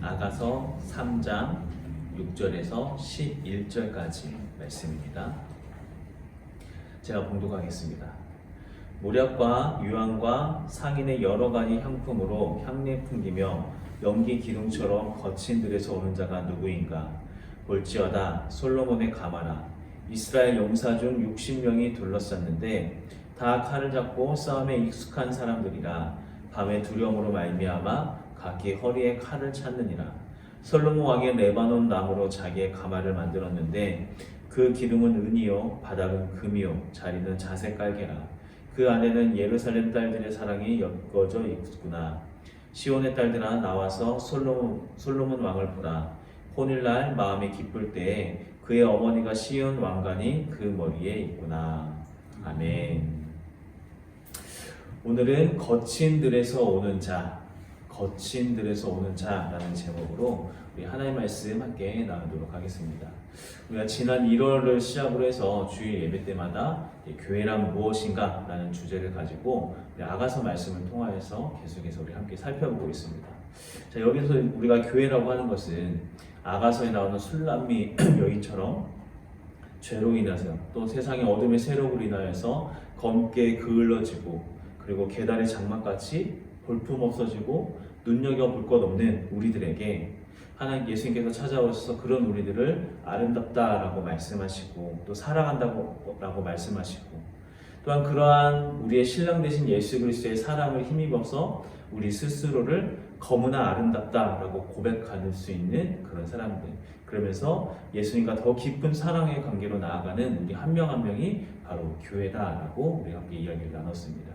아가서 3장 6절에서 11절까지 말씀입니다. 제가 봉독하겠습니다. 모략과 유황과 상인의 여러 가지 향품으로 향내 풍기며 연기 기둥처럼 거친 들에서 오는 자가 누구인가? 볼지어다 솔로몬의 가마라. 이스라엘 용사 중 60명이 둘러쌌는데 다 칼을 잡고 싸움에 익숙한 사람들이라. 밤에 두려움으로 말미암아 각기 허리에 칼을 찾느니라. 솔로몬 왕의 레바논 나무로 자기의 가마를 만들었는데 그 기둥은 은이요 바닥은 금이요 자리는 자색 깔개라. 그 안에는 예루살렘 딸들의 사랑이 엮어져 있구나. 시온의 딸들아 나와서 솔로몬 왕을 보라. 혼일날 마음이 기쁠 때에 그의 어머니가 씌운 왕관이 그 머리에 있구나. 아멘. 오늘은 거친 들에서 오는 자, 거친 들에서 오는 자라는 제목으로 우리 하나님의 말씀 함께 나누도록 하겠습니다. 우리가 지난 1월을 시작으로 해서 주일 예배 때마다 교회란 무엇인가 라는 주제를 가지고 아가서 말씀을 통하여서 계속해서 우리 함께 살펴보고 있습니다. 자, 여기서 우리가 교회라고 하는 것은 아가서에 나오는 술람미 여인처럼 죄로 인해서 또 세상의 어둠의 세력으로 인하여서 검게 그을러지고 그리고 계달의 장막같이 볼품 없어지고 눈여겨볼 것 없는 우리들에게 하나님 예수님께서 찾아오셔서 그런 우리들을 아름답다라고 말씀하시고 또 사랑한다고 말씀하시고 또한 그러한 우리의 신랑 되신 예수 그리스도의 사랑을 힘입어서 우리 스스로를 거무나 아름답다라고 고백할 수 있는 그런 사람들, 그러면서 예수님과 더 깊은 사랑의 관계로 나아가는 우리 한 명 한 명이 바로 교회다라고 우리가 함께 이야기를 나눴습니다.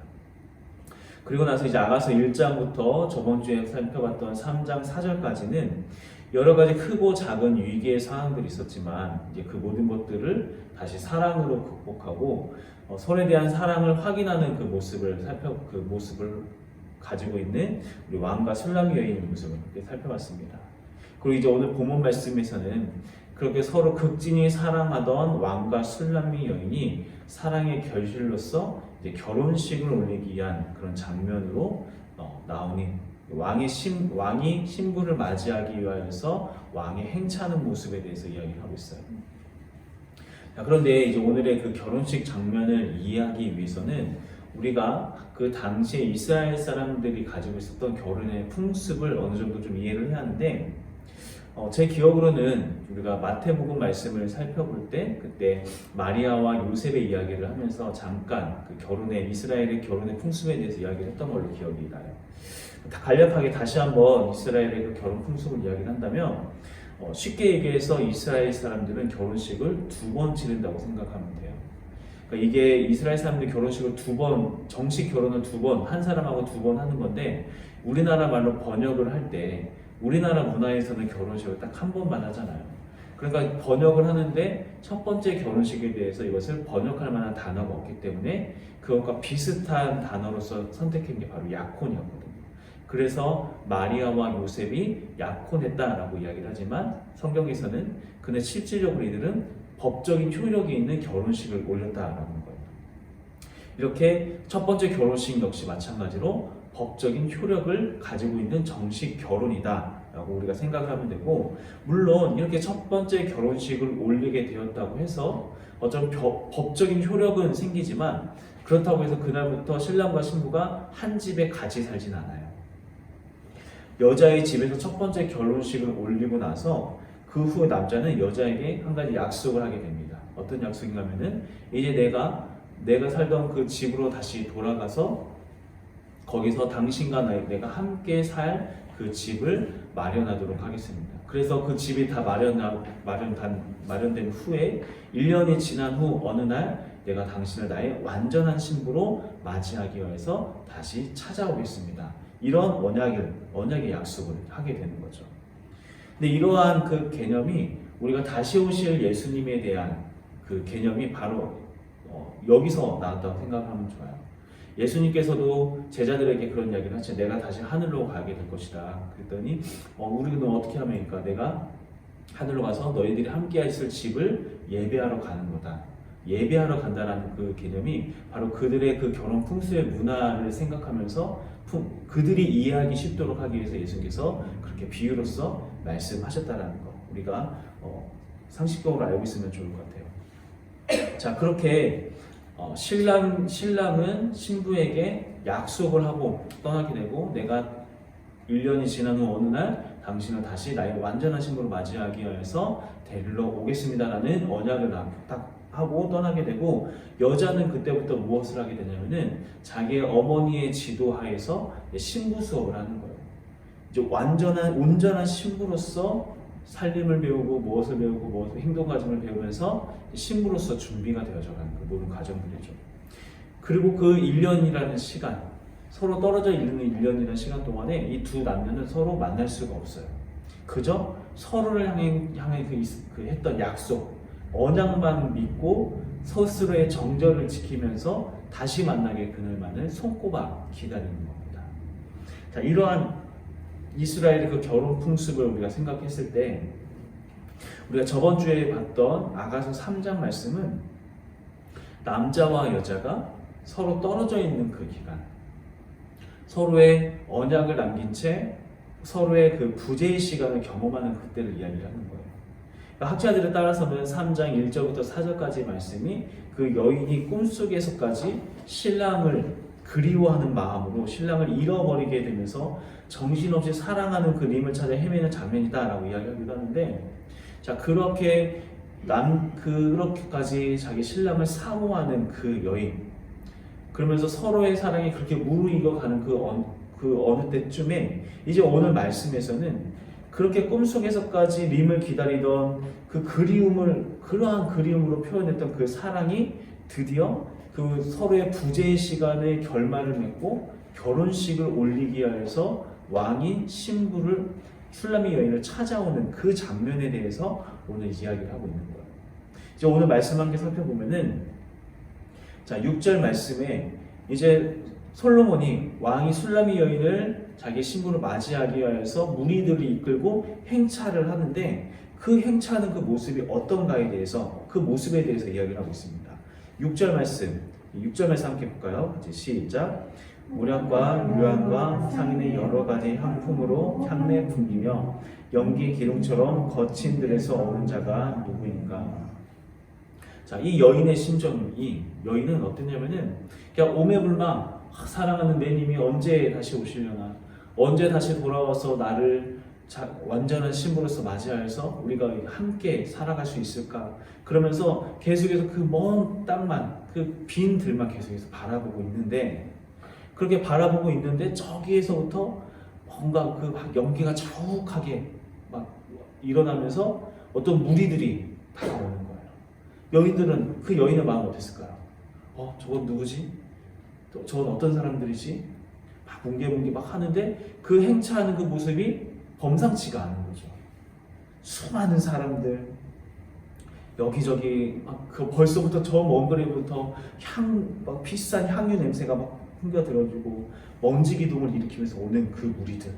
그리고 나서 이제 아가서 1장부터 저번 주에 살펴봤던 3장 4절까지는 여러 가지 크고 작은 위기의 상황들이 있었지만 이제 그 모든 것들을 다시 사랑으로 극복하고 서로에 대한 사랑을 확인하는 그 모습을 가지고 있는 우리 왕과 술람미 여인의 모습을 살펴봤습니다. 그리고 이제 오늘 본문 말씀에서는 그렇게 서로 극진히 사랑하던 왕과 술람미 여인이 사랑의 결실로서 이제 결혼식을 올리기 위한 그런 장면으로 나오는 왕이 신부를 맞이하기 위하여서 왕의 행차하는 모습에 대해서 이야기를 하고 있어요. 자, 그런데 이제 오늘의 그 결혼식 장면을 이해하기 위해서는 우리가 그 당시에 이스라엘 사람들이 가지고 있었던 결혼의 풍습을 어느 정도 좀 이해를 해야 하는데 제 기억으로는 우리가 마태복음 말씀을 살펴볼 때 그때 마리아와 요셉의 이야기를 하면서 잠깐 그 이스라엘의 결혼의 풍습에 대해서 이야기를 했던 걸로 기억이 나요. 간략하게 다시 한번 이스라엘의 그 결혼 풍습을 이야기를 한다면 쉽게 얘기해서 이스라엘 사람들은 결혼식을 2번 치른다고 생각하면 돼요. 그러니까 이게 이스라엘 사람들이 결혼식을 2번, 정식 결혼을 2번, 한 사람하고 2번 하는 건데 우리나라 말로 번역을 할 때 우리나라 문화에서는 결혼식을 딱 한 번만 하잖아요. 그러니까 번역을 하는데 첫 번째 결혼식에 대해서 이것을 번역할 만한 단어가 없기 때문에 그것과 비슷한 단어로서 선택한 게 바로 약혼이었거든요. 그래서 마리아와 요셉이 약혼했다라고 이야기를 하지만 성경에서는 근데 실질적으로 이들은 법적인 효력이 있는 결혼식을 올렸다라는 거예요. 이렇게 첫 번째 결혼식 역시 마찬가지로 법적인 효력을 가지고 있는 정식 결혼이다 라고 우리가 생각을 하면 되고, 물론 이렇게 첫 번째 결혼식을 올리게 되었다고 해서 어떤 법적인 효력은 생기지만 그렇다고 해서 그날부터 신랑과 신부가 한 집에 같이 살진 않아요. 여자의 집에서 첫 번째 결혼식을 올리고 나서 그 후에 남자는 여자에게 한 가지 약속을 하게 됩니다. 어떤 약속인가 하면은 이제 내가 살던 그 집으로 다시 돌아가서 거기서 당신과 내가 함께 살 그 집을 마련하도록 하겠습니다. 그래서 그 집이 다 마련된 후에 1년이 지난 후 어느 날 내가 당신을 나의 완전한 신부로 맞이하기 위해서 다시 찾아오겠습니다. 이런 언약의 약속을 하게 되는 거죠. 근데 이러한 그 개념이 우리가 다시 오실 예수님에 대한 그 개념이 바로 여기서 나왔다고 생각하면 좋아요. 예수님께서도 제자들에게 그런 이야기를 하죠. 내가 다시 하늘로 가게 될 것이다. 그랬더니 우리는 어떻게 하면니까 내가 하늘로 가서 너희들이 함께 있을 집을 예배하러 가는 거다. 예배하러 간다는 그 개념이 바로 그들의 그 결혼 풍수의 문화를 생각하면서 그들이 이해하기 쉽도록 하기 위해서 예수님께서 그렇게 비유로서 말씀하셨다라는 거 우리가 상식적으로 알고 있으면 좋을 것 같아요. 자, 그렇게 신랑은 신부에게 약속을 하고 떠나게 되고, 내가 1년이 지난 후 어느 날 당신을 다시 나의 완전한 신부로 맞이하기 위해서 데리러 오겠습니다라는 언약을 딱 하고 떠나게 되고, 여자는 그때부터 무엇을 하게 되냐면은 자기의 어머니의 지도하에서 신부 수업을 하는 거예요. 이제 온전한 신부로서 살림을 배우고 무엇을 배우고 무엇을 행동 과정을 배우면서 신부로서 준비가 되어져 가는 그 모든 과정들이죠. 그리고 그 1년이라는 시간, 서로 떨어져 있는 1년이라는 시간 동안에 이 두 남녀는 서로 만날 수가 없어요. 그저 서로를 향해 그 했던 약속, 언약만 믿고 스스로의 정절을 지키면서 다시 만나게 그날만을 손꼽아 기다리는 겁니다. 자, 이러한 이스라엘의 그 결혼 풍습을 우리가 생각했을 때, 우리가 저번 주에 봤던 아가서 3장 말씀은 남자와 여자가 서로 떨어져 있는 그 기간, 서로의 언약을 남긴 채 서로의 그 부재의 시간을 경험하는 그때를 이야기하는 거예요. 그러니까 학자들에 따라서는 3장 1절부터 4절까지 말씀이 그 여인이 꿈속에서까지 신랑을 그리워하는 마음으로 신랑을 잃어버리게 되면서 정신없이 사랑하는 그 님을 찾아 헤매는 장면이다라고 이야기하기도 하는데, 자, 그렇게까지 자기 신랑을 사모하는 그 여인, 그러면서 서로의 사랑이 그렇게 무르익어가는 그 어느 때쯤에 이제 오늘 말씀에서는 그렇게 꿈속에서까지 님을 기다리던 그러한 그리움으로 표현했던 그 사랑이 드디어 그 서로의 부재의 시간에 결말을 맺고 결혼식을 올리기 위해서 왕이 술라미 여인을 찾아오는 그 장면에 대해서 오늘 이야기를 하고 있는 거예요. 이제 오늘 말씀 함께 살펴보면은, 자, 6절 말씀에 이제 솔로몬이 왕이 술라미 여인을 자기 신부로 맞이하기 위해서 무리들을 이끌고 행차를 하는데, 그 행차하는 그 모습이 어떤가에 대해서, 그 모습에 대해서 이야기를 하고 있습니다. 6절 말씀 함께 볼까요? 같이 시작. 무량과 유향과 상인의 여러 가지 향품으로 향내 풍기며 연기 기둥처럼 거친 들에서 오는 자가 누구인가? 자, 이 여인의 심정이, 여인은 어땠냐면은 그냥 오매불망 사랑하는 내 님이 언제 다시 오시려나, 언제 다시 돌아와서 나를 완전한 신부로서 맞이하여서 우리가 함께 살아갈 수 있을까, 그러면서 계속해서 그 먼 땅만, 그 빈 들만 계속해서 바라보고 있는데, 그렇게 바라보고 있는데 저기에서부터 뭔가 그 연기가 자욱하게 막 일어나면서 어떤 무리들이 다가오는 거예요. 여인들은, 그 여인의 마음은 어땠을까요? 저건 누구지? 저건 어떤 사람들이지? 막 뭉게뭉게 막 하는데 그 행차하는 그 모습이 범상치가 않은 거죠. 수많은 사람들, 여기저기 그 벌써부터 저 먼 거리부터 막 비싼 향유 냄새가 막 풍겨 들어주고 먼지 기둥을 일으키면서 오는 그 무리들,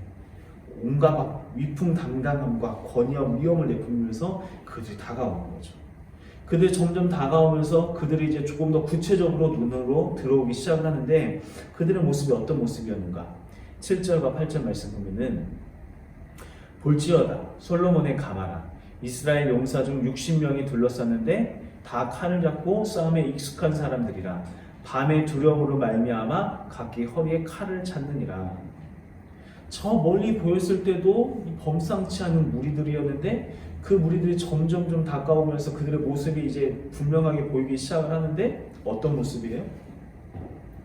온갖 막 위풍당당함과 권위와 위엄을 내뿜으면서 그들이 다가오는 거죠. 그들이 점점 다가오면서 그들이 이제 조금 더 구체적으로 눈으로 들어오기 시작을 하는데, 그들의 모습이 어떤 모습이었는가? 7절과 8절 말씀 보면은, 볼지어다 솔로몬의 가마라 이스라엘 용사 중 60명이 둘러쌌는데 다 칼을 잡고 싸움에 익숙한 사람들이라 밤의 두려움으로 말미암아 각기 허리에 칼을 찾느니라. 저 멀리 보였을 때도 범상치 않은 무리들이었는데 그 무리들이 점점 좀 다가오면서 그들의 모습이 이제 분명하게 보이기 시작을 하는데, 어떤 모습이에요?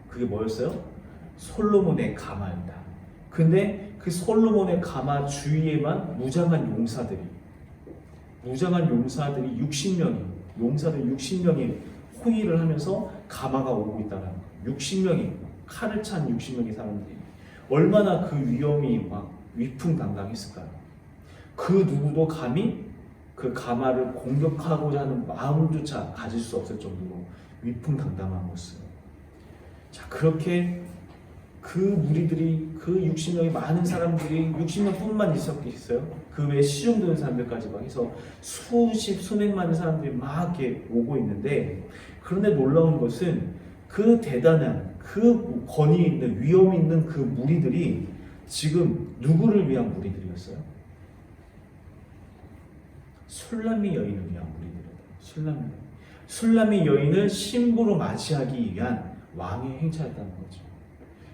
그게 뭐였어요? 솔로몬의 가마입니다. 근데 그 솔로몬의 가마 주위에만 무장한 용사들이 60명이 호위를 하면서 가마가 오고 있다는 거예요. 60명이, 칼을 찬 60명의 사람들이 얼마나 그 위험이 막 위풍당당했을까요? 그 누구도 감히 그 가마를 공격하고자 하는 마음조차 가질 수 없을 정도로 위풍당당한 모습. 자, 그렇게 그 무리들이, 그 60명의 많은 사람들이 60명뿐만 있었겠어요? 그 외에 시중드는 사람들까지 막 해서 수백만의 사람들이 막 이렇게 오고 있는데, 그런데 놀라운 것은 그 대단한 그 권위 있는 위험 있는 그 무리들이 지금 누구를 위한 무리들이었어요? 술람미 여인을 위한 무리들이었어요. 술람미 여인을 신부로 맞이하기 위한 왕의 행차였다는 거죠.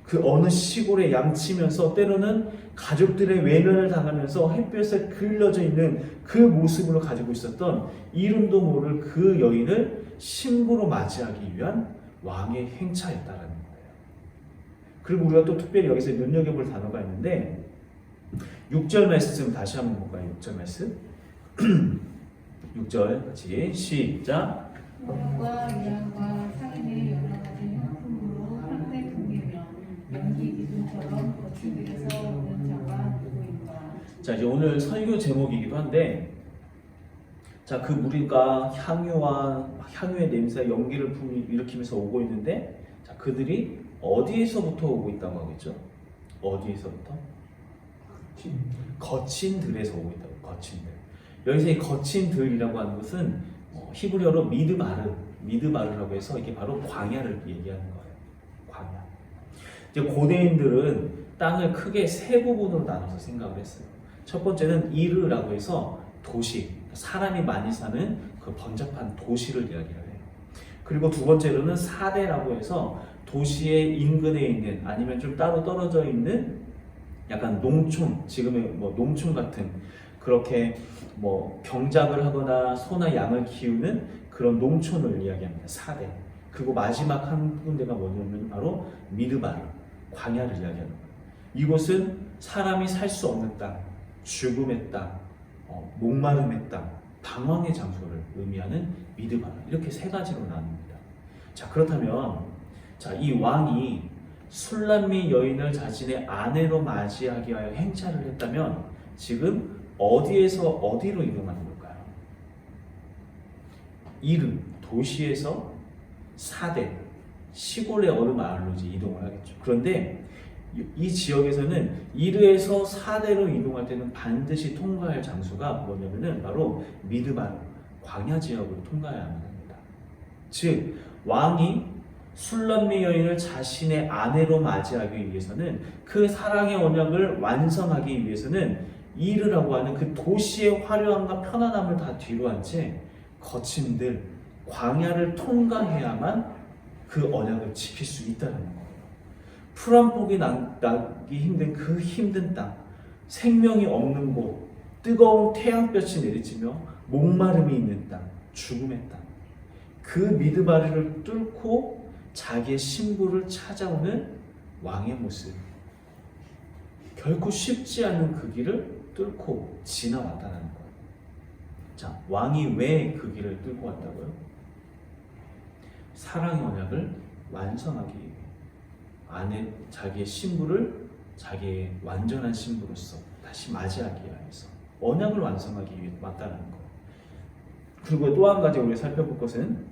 그 어느 시골에 양치면서 때로는 가족들의 외면을 당하면서 햇볕에 그을려져 있는 그 모습을 가지고 있었던 이름도 모를 그 여인을 신부로 맞이하기 위한 왕의 행차였다라는 거예요. 그리고 우리가 또 특별히 여기서 눈여겨볼 단어가 있는데 6절 말씀 다시 한번 볼까요? 6절 말씀 6절 같이 시작. 모형과 위안과 상인의 여러 가지 향품으로 향내 금이며 연기 기둥처럼 거칠들에서 오는 자가 누구인가. 자, 이제 오늘 설교 제목이기도 한데, 자, 그 무리가 향유의 냄새, 연기를 일으키면서 오고 있는데, 자, 그들이 어디에서부터 오고 있다고 하겠죠? 어디에서부터? 거친 들에서 오고 있다고. 거친 들. 여기서 이 거친 들이라고 하는 것은 히브리어로 미드바르라고 해서 이게 바로 광야를 얘기하는 거예요. 광야. 이제 고대인들은 땅을 크게 세 부분으로 나눠서 생각을 했어요. 첫 번째는 이르라고 해서 도시, 사람이 많이 사는 그 번잡한 도시를 이야기를 해요. 그리고 두 번째로는 사대라고 해서 도시의 인근에 있는 아니면 좀 따로 떨어져 있는 약간 농촌, 지금의 뭐 농촌 같은 그렇게 뭐 경작을 하거나 소나 양을 키우는 그런 농촌을 이야기합니다. 사대. 그리고 마지막 한 군데가 뭐냐면 바로 미드바르, 광야를 이야기하는 거예요. 이곳은 사람이 살 수 없는 땅, 죽음의 땅, 목마름의 땅, 방황의 장소를 의미하는 미드바르. 이렇게 세 가지로 나눕니다. 자, 그렇다면 자, 이 왕이 술람미 여인을 자신의 아내로 맞이하기 위하여 행차를 했다면 지금 어디에서 어디로 이동하는 걸까요? 이르, 도시에서 사대, 시골의 어느 마을로 이제 이동을 하겠죠. 그런데 이 지역에서는 이르에서 사대로 이동할 때는 반드시 통과할 장소가 뭐냐면은 바로 미드바르, 광야 지역을 통과해야만 합니다. 즉, 왕이 술람미 여인을 자신의 아내로 맞이하기 위해서는 그 사랑의 언약을 완성하기 위해서는 이르라고 하는 그 도시의 화려함과 편안함을 다 뒤로 한 채 거친 들 광야를 통과해야만 그 언약을 지킬 수 있다는 거예요. 풀 한 폭이 나기 힘든 그 힘든 땅, 생명이 없는 곳, 뜨거운 태양볕이 내리치며 목마름이 있는 땅, 죽음의 땅, 그 미드바르를 뚫고 자기의 신부를 찾아오는 왕의 모습, 결코 쉽지 않은 그 길을 뚫고 지나왔다는 거예요. 자, 왕이 왜 그 길을 뚫고 왔다고요? 사랑의 언약을 완성하기 위해, 자기의 신부를 자기의 완전한 신부로서 다시 맞이하기 위해서 언약을 완성하기 위해 왔다는 거. 그리고 또 한 가지 우리 살펴볼 것은,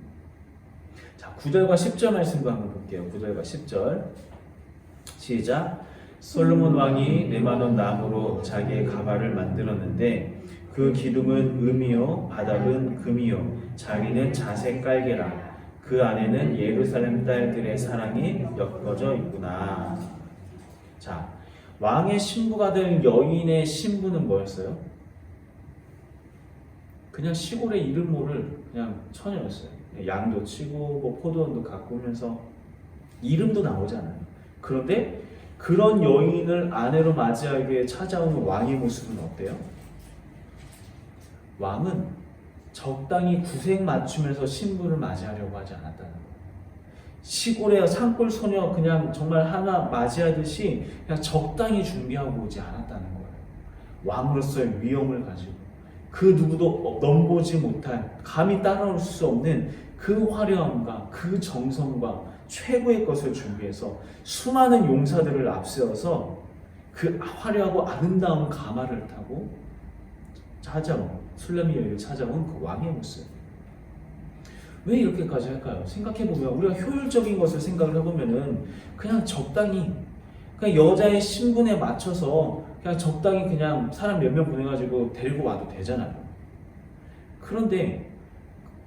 자, 9절과 10절 말씀도 한번 볼게요. 9절과 10절 시작. 솔로몬 왕이 레바논 나무로 자기의 가발을 만들었는데 그 기둥은 금이요 바닥은 금이요 자기는 자색 깔개라. 그 안에는 예루살렘 딸들의 사랑이 엮어져 있구나. 자, 왕의 신부가 될 여인의 신부는 뭐였어요? 그냥 시골의 이름 모를 그냥 처녀였어요. 양도 치고 뭐 포도원도 가꾸면서 이름도 나오잖아요. 그런데 그런 여인을 아내로 맞이하기 위해 찾아오는 왕의 모습은 어때요? 왕은 적당히 구색 맞추면서 신부를 맞이하려고 하지 않았다는 거예요. 시골의 산골 소녀 그냥 정말 하나 맞이하듯이 그냥 적당히 준비하고 오지 않았다는 거예요. 왕으로서의 위엄을 가지고 그 누구도 넘보지 못한, 감히 따라올 수 없는 그 화려함과 그 정성과 최고의 것을 준비해서 수많은 용사들을 앞세워서 그 화려하고 아름다운 가마를 타고 찾아온, 술람미 여인을 찾아온 그 왕의 모습. 왜 이렇게까지 할까요? 생각해보면, 우리가 효율적인 것을 생각을 해보면은 그냥 적당히, 그냥 여자의 신분에 맞춰서 그냥 적당히 그냥 사람 몇 명 보내가지고 데리고 와도 되잖아요. 그런데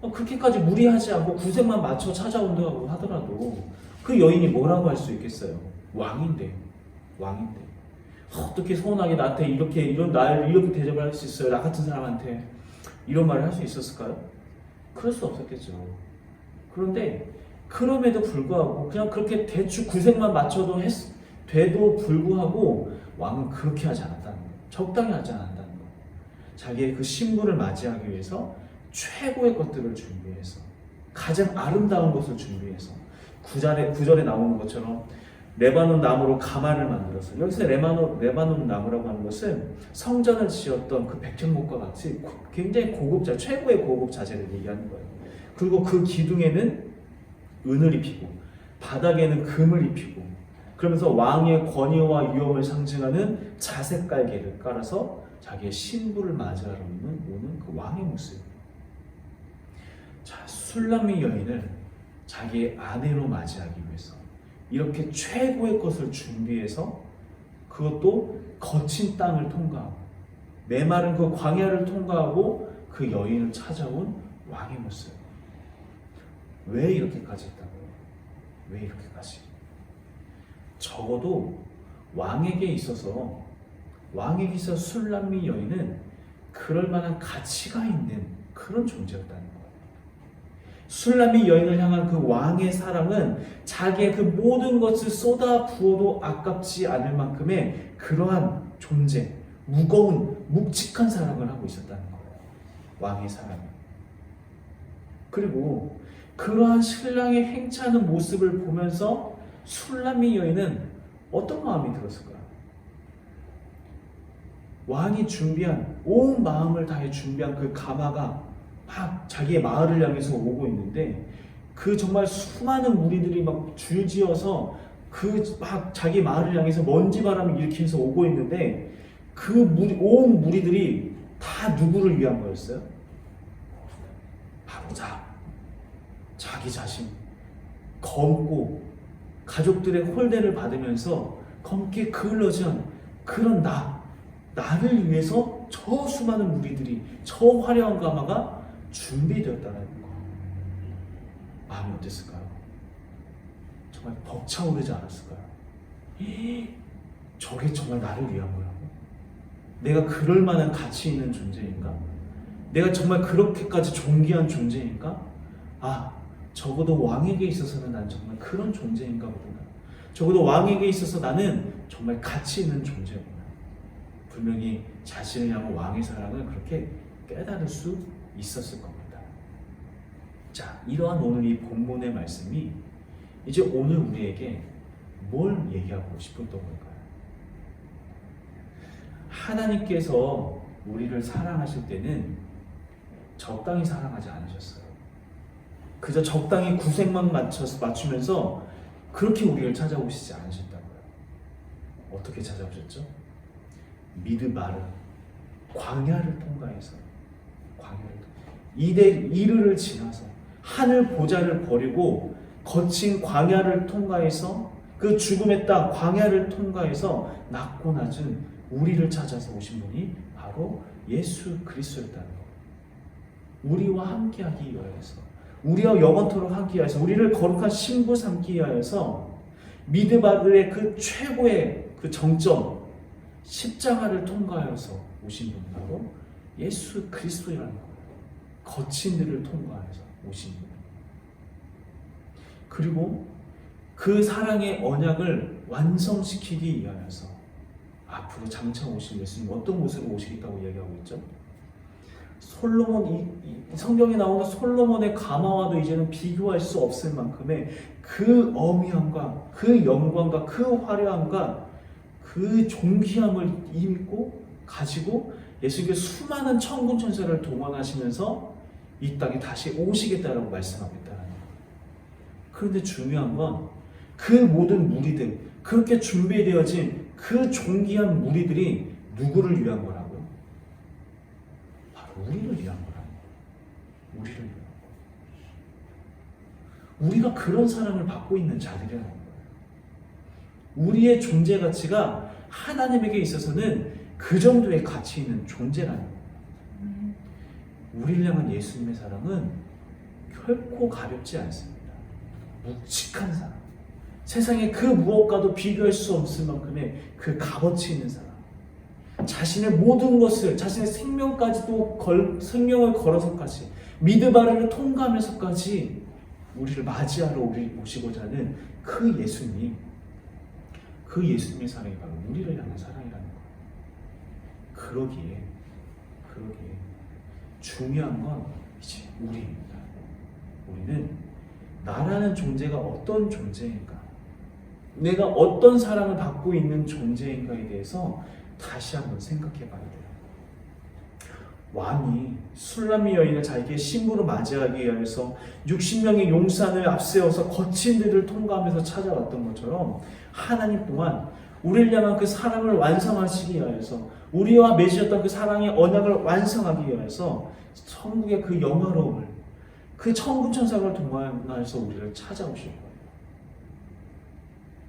그렇게까지 무리하지 않고 구색만 맞춰 찾아온다고 하더라도 그 여인이 뭐라고 할 수 있겠어요? 왕인데. 어떻게 서운하게 나한테 이런 날 이렇게 대접을 할 수 있어요? 나 같은 사람한테 이런 말을 할 수 있었을까요? 그럴 수 없었겠죠. 그런데 그럼에도 불구하고 그냥 그렇게 대충 구색만 맞춰도 돼도 불구하고 왕은 그렇게 하지 않았다는 거예요. 적당히 하지 않았다는 거예요. 자기의 그 신부를 맞이하기 위해서 최고의 것들을 준비해서 가장 아름다운 것을 준비해서 구절에 나오는 것처럼 레바논 나무로 가마를 만들어서, 여기서 레바논 나무라고 하는 것은 성전을 지었던 그 백향목과 같이 굉장히 최고의 고급 자재를 얘기하는 거예요. 그리고 그 기둥에는 은을 입히고 바닥에는 금을 입히고, 그러면서 왕의 권위와 위엄을 상징하는 자색 깔개를 깔아서 자기의 신부를 맞이하러 오는 그 왕의 모습. 자, 술람미 여인을 자기의 아내로 맞이하기 위해서 이렇게 최고의 것을 준비해서, 그것도 거친 땅을 통과하고 메마른 그 광야를 통과하고 그 여인을 찾아온 왕의 모습. 왜 이렇게까지 했다고요? 왜 이렇게까지? 적어도 왕에게 있어서 술람미 여인은 그럴 만한 가치가 있는 그런 존재였다는 거예요. 술람미 여인을 향한 그 왕의 사랑은 자기의 그 모든 것을 쏟아 부어도 아깝지 않을 만큼의 그러한 존재, 무거운 묵직한 사랑을 하고 있었다는 거예요. 왕의 사랑은. 그리고 그러한 신랑의 행차하는 모습을 보면서 술람미 여인은 어떤 마음이 들었을까요? 왕이 온 마음을 다해 준비한 그 가마가 막 자기의 마을을 향해서 오고 있는데, 그 정말 수많은 무리들이 막 줄지어서 막 자기 마을을 향해서 먼지바람을 일으키면서 오고 있는데, 온 무리들이 다 누구를 위한 거였어요? 바로 자기 자신, 검고 가족들의 홀대를 받으면서 검게 그을러진 그런 나를 위해서 저 수많은 무리들이, 저 화려한 가마가 준비되었다는 거. 마음이 어땠을까요? 정말 벅차오르지 않았을까요? 저게 정말 나를 위한 거라고? 내가 그럴 만한 가치 있는 존재인가? 내가 정말 그렇게까지 존귀한 존재인가? 적어도 왕에게 있어서는 난 정말 그런 존재인가 보구나. 적어도 왕에게 있어서 나는 정말 가치 있는 존재구나. 분명히 자신을 향한 왕의 사랑을 그렇게 깨달을 수 있었을 겁니다. 자, 이러한 오늘 이 본문의 말씀이 이제 오늘 우리에게 뭘 얘기하고 싶었던 걸까요? 하나님께서 우리를 사랑하실 때는 적당히 사랑하지 않으셨어요. 그저 적당히 구색만 맞추면서 그렇게 우리를 찾아오시지 않으셨다고요. 어떻게 찾아오셨죠? 미드바르, 광야를 통과해서, 이르를 지나서 하늘 보좌를 버리고 거친 광야를 통과해서, 그 죽음의 땅 광야를 통과해서 낮고 낮은 우리를 찾아서 오신 분이 바로 예수 그리스도였다는 것. 우리와 함께하기 위하여서, 우리와 영원토록 함께하여서, 우리를 거룩한 신부 삼기 위하여서 미드바르의 그 최고의 그 정점, 십자가를 통과하여서 오신 분이 바로 예수 그리스도라는 거예요. 거친 데를 통과해서 오신 분. 그리고 그 사랑의 언약을 완성시키기 위하여서 앞으로 장차 오실 예수님 어떤 모습으로 오시겠다고 얘기하고 있죠? 성경에 나오는 솔로몬의 가마와도 이제는 비교할 수 없을 만큼의 그 어미함과 그 영광과 그 화려함과 그 존귀함을 입고 가지고 예수님께서 수많은 천군 천사를 동원하시면서 이 땅에 다시 오시겠다라고 말씀하겠다는 거예요. 그런데 중요한 건 그 모든 무리들, 그렇게 준비되어진 그 존귀한 무리들이 누구를 위한 거라고요? 바로 우리를 위한 거라는 거예요. 우리를 위한 거. 우리가 그런 사랑을 받고 있는 자들이라는 거예요. 우리의 존재 가치가 하나님에게 있어서는 그 정도의 가치 있는 존재라는 거예요. 우리를 향한 예수님의 사랑은 결코 가볍지 않습니다. 묵직한 사랑, 세상에 그 무엇과도 비교할 수 없을 만큼의 그 값어치 있는 사랑, 자신의 모든 것을, 자신의 생명까지도 생명을 걸어서까지 미드바를 통과하면서까지 우리를 맞이하러 오시고자 하는 그 예수님, 그 예수님의 사랑이 바로 우리를 향한 사랑이라는 거예요. 그러기에 중요한 건 이제 우리입니다. 우리는 나라는 존재가 어떤 존재인가, 내가 어떤 사랑을 받고 있는 존재인가에 대해서 다시 한번 생각해 봐야 돼요. 왕이 술람미 여인을 자기의 신부로 맞이하기 위해서 60명의 용산을 앞세워서 거친 데를 통과하면서 찾아왔던 것처럼 하나님 또한 우리를 향한 그 사랑을 완성하시기 위해서, 우리와 맺으셨던 그 사랑의 언약을 완성하기 위해서 천국의 그 영화로움을, 그 천군 천사를 동원해서 우리를 찾아오실 거예요.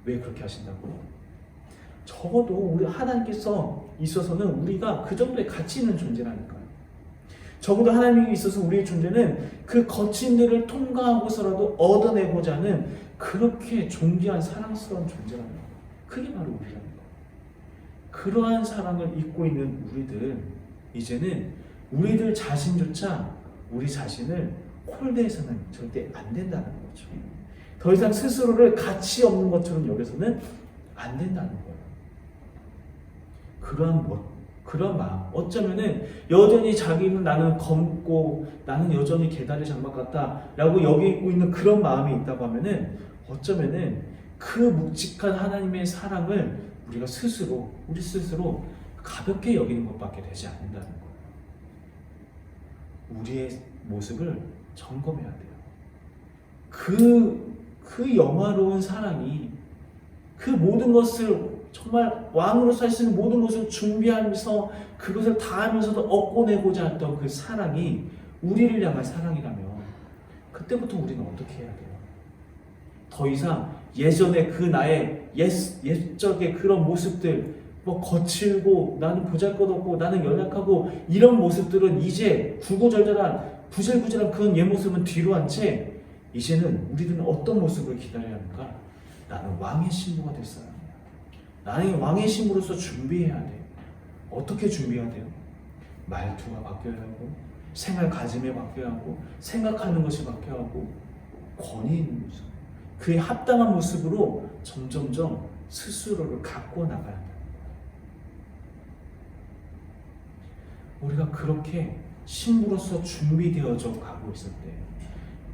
왜 그렇게 하신다고요? 적어도 우리 하나님께서 있어서는 우리가 그 정도의 가치 있는 존재라니까요. 적어도 하나님이 있어서 우리의 존재는 그 거친 데를 통과하고서라도 얻어내고자 하는 그렇게 존귀한 사랑스러운 존재라는 거예요. 그게 바로 우리라는 거예요. 그러한 사랑을 잊고 있는 우리들, 이제는 우리들 자신조차 우리 자신을 홀대해서는 절대 안 된다는 거죠. 더 이상 스스로를 가치 없는 것처럼 여겨서는 안 된다는 거예요. 그런 마음, 어쩌면은 여전히 자기는 나는 검고 나는 여전히 개다리 장막 같다 라고 여기고 있는 그런 마음이 있다고 하면은 어쩌면은 그 묵직한 하나님의 사랑을 우리 스스로 가볍게 여기는 것밖에 되지 않는다는 거예요. 우리의 모습을 점검해야 돼요. 그 영화로운 사랑이, 그 모든 것을 정말 왕으로서 할 수 있는 모든 것을 준비하면서 그것을 다하면서도 얻고 내고자 했던 그 사랑이 우리를 향한 사랑이라면 그때부터 우리는 어떻게 해야 돼요? 더 이상 예전에 그 나의 옛적의 그런 모습들, 거칠고 나는 보잘것없고 나는 연약하고 이런 모습들은 이제 구구절절한 부질부질한 그런 옛 모습은 뒤로 한 채 이제는 우리들은 어떤 모습을 기다려야 하는가? 나는 왕의 신부가 될 사람이야. 나는 왕의 신부로서 준비해야 돼. 어떻게 준비해야 돼요? 말투가 바뀌어야 하고, 생활 가짐에 바뀌어야 하고, 생각하는 것이 바뀌어야 하고, 권위 있는 모습, 그에 합당한 모습으로 점점점 스스로를 갖고 나가야 돼. 우리가 그렇게 신부로서 준비되어져 가고 있을 때,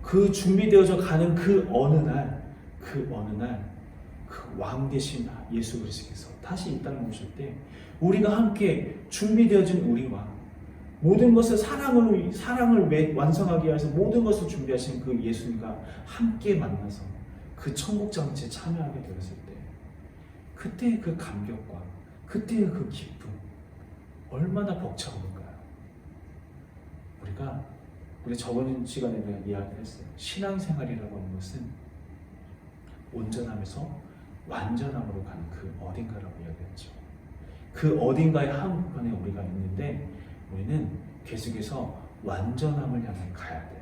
그 준비되어져 가는 그 어느 날 그 왕 되신 예수 그리스도께서 다시 이 땅에 오실 때 우리가 함께 준비되어진 우리와 모든 것을 사랑을 완성하기 위해서 모든 것을 준비하신 그 예수님과 함께 만나서 그 천국 장치에 참여하게 되었을 때 그때의 그 감격과 그때의 그 기쁨 얼마나 벅차오는가요? 우리 저번 시간에 내가 이야기를 했어요. 신앙생활이라고 하는 것은 온전함에서 완전함으로 가는 그 어딘가라고 이야기했죠. 그 어딘가의 한복판에 우리가 있는데 우리는 계속해서 완전함을 향해 가야 돼요.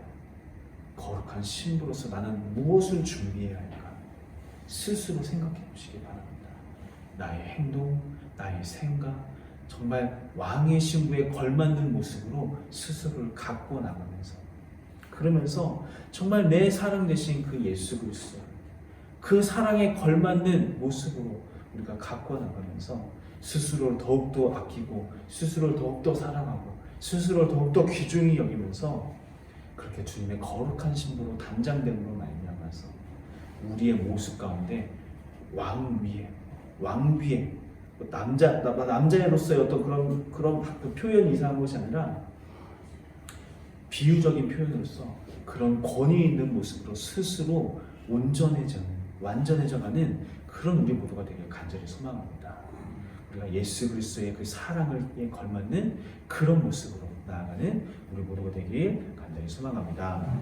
거룩한 신부로서 나는 무엇을 준비해야 할까? 스스로 생각해 보시기 바랍니다. 나의 행동, 나의 생각, 정말 왕의 신부에 걸맞는 모습으로 스스로를 갖고 나가면서, 그러면서 정말 내 사랑 되신 그 예수 그리스도, 그 사랑에 걸맞는 모습으로 우리가 갖고 나가면서 스스로를 더욱더 아끼고 스스로를 더욱더 사랑하고 스스로를 더욱더 귀중히 여기면서 그렇게 주님의 거룩한 신부로 단장됨으로 말미암아서 우리의 모습 가운데 왕비의 남자로서의 어떤 그런 그 표현이 이상한 것이 아니라 비유적인 표현으로서 그런 권위 있는 모습으로 스스로 완전해져가는 그런 우리 모두가 되길 간절히 소망합니다. 우리가 예수 그리스도의 그 사랑에 걸맞는 그런 모습으로 나아가는 우리 모두가 되길 간절히 소망합니다.